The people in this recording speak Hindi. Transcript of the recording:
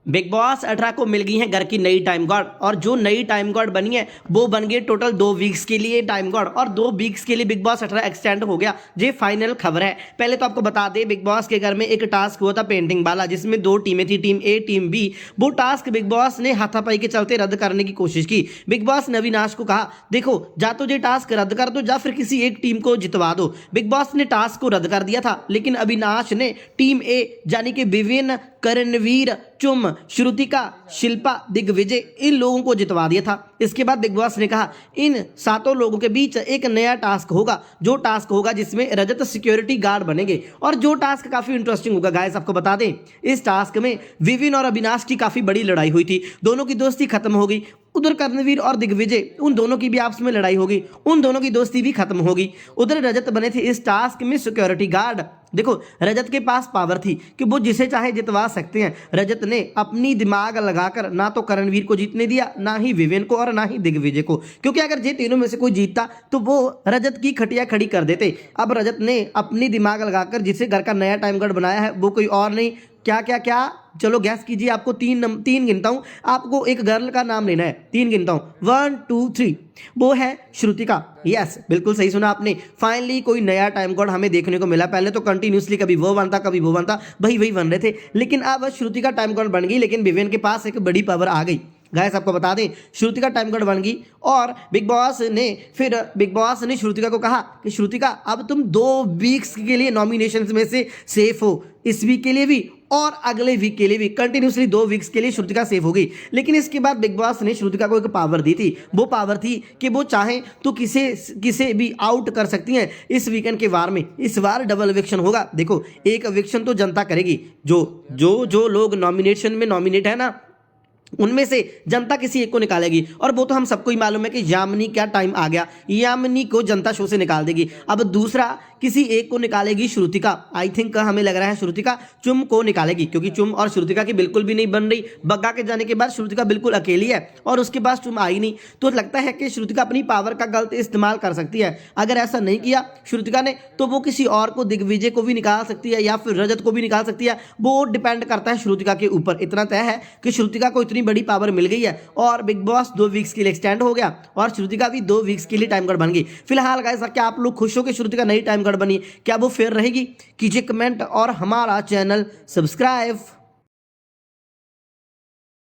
बिग बॉस 18 को मिल गई है घर की नई टाइम गार्ड और जो नई टाइम गार्ड बनी है वो बन गई टोटल 2 वीक्स के लिए टाइम गार्ड और 2 वीक्स के लिए बिग बॉस 18 एक्सटेंड हो गया। ये फाइनल खबर है। पहले तो आपको बता दें बिग बॉस के घर में एक टास्क हुआ था पेंटिंग वाला जिसमें 2 टीमें थी, टीम ए टीम बी। वो टास्क बिग बॉस ने हाथापाई के चलते रद्द करने की कोशिश की। बिग बॉस ने अविनाश को कहा देखो जा तो ये टास्क रद्द कर दो या फिर किसी एक टीम को जितवा दो। बिग बॉस ने टास्क को रद्द कर दिया था लेकिन अविनाश ने टीम ए यानी कि विविन, करणवीर, चुम, श्रुतिका, शिल्पा, दिग्विजय इन लोगों को जितवा दिया था। इसके बाद बिग बॉस ने कहा इन 7 लोगों के बीच एक नया टास्क होगा, जो टास्क होगा जिसमें रजत सिक्योरिटी गार्ड बनेंगे और जो टास्क काफी इंटरेस्टिंग होगा। गाइस आपको बता दें इस टास्क में विविन और अविनाश की काफी बड़ी लड़ाई हुई थी, दोनों की दोस्ती खत्म हो गई। उधर कर्णवीर और दिग्विजय उन दोनों की भी आपस में लड़ाई होगी, उन दोनों की दोस्ती भी खत्म होगी। उधर रजत बने थे इस टास्क में सिक्योरिटी गार्ड। देखो रजत के पास पावर थी कि वो जिसे चाहे जितवा सकते हैं। रजत ने अपनी दिमाग लगाकर ना तो करणवीर को जीतने दिया, ना ही विवेन को और ना ही दिग्विजय को, क्योंकि अगर ये तीनों में से कोई जीतता तो वो रजत की खटिया खड़ी कर देते। अब रजत ने अपनी दिमाग लगाकर जिसे घर का नया टाइम गार्ड बनाया है वो कोई और नहीं, क्या क्या क्या चलो गैस कीजिए। आपको तीन गिनता हूं, आपको एक गर्ल का नाम लेना है। 3 गिनता हूं, 1 2 3। वो है श्रुतिका। यस बिल्कुल सही सुना आपने। फाइनली कोई नया टाइम कोड हमें देखने को मिला। पहले तो कंटिन्यूसली कभी वो बनता कभी वो बनता, वही बन रहे थे, लेकिन अब श्रुतिका टाइम कोड बन गई। लेकिन विवेन के पास एक बड़ी पावर आ गई। गाइस आपको बता दें श्रुतिका टाइम कोड बन गई और बिग बॉस ने श्रुतिका को कहा कि श्रुतिका अब तुम 2 वीक्स के लिए नॉमिनेशन में से सेफ हो, इस वीक के लिए भी और अगले वीक के लिए भी। कंटिन्यूसली 2 वीक्स के लिए श्रुतिका सेफ हो गई। लेकिन इसके बाद बिग बॉस ने श्रुतिका को एक पावर दी थी। वो पावर थी कि वो चाहे तो किसे भी आउट कर सकती हैं इस वीकेंड के वार में। इस बार डबल इविक्शन होगा। देखो एक इविक्शन तो जनता करेगी, जो लोग नॉमिनेशन में नॉमिनेट है ना उनमें से जनता किसी एक को निकालेगी और वो तो हम सबको ही मालूम है कि यामिनी क्या टाइम आ गया, यामिनी को जनता शो से निकाल देगी। अब दूसरा किसी एक को निकालेगी श्रुतिका। आई थिंक हमें लग रहा है श्रुतिका चुम को निकालेगी, क्योंकि चुम और श्रुतिका की बिल्कुल भी नहीं बन रही। बग्गा के जाने के बाद श्रुतिका बिल्कुल अकेली है और उसके बाद चुम आई नहीं, तो लगता है कि श्रुतिका अपनी पावर का गलत इस्तेमाल कर सकती है। अगर ऐसा नहीं किया श्रुतिका ने तो वो किसी और को, दिग्विजय को भी निकाल सकती है या फिर रजत को भी निकाल सकती है। वो डिपेंड करता है श्रुतिका के ऊपर। इतना तय है कि श्रुतिका को इतनी बड़ी पावर मिल गई है और बिग बॉस 2 वीक्स के लिए एक्सटेंड हो गया और श्रुतिका भी 2 वीक्स के लिए टाइम गार्ड बन गई। फिलहाल गाइस क्या आप लोग खुश हो कि श्रुतिका नई टाइम गार्ड बनी? क्या वो फेयर रहेगी? कीजिए कमेंट और हमारा चैनल सब्सक्राइब।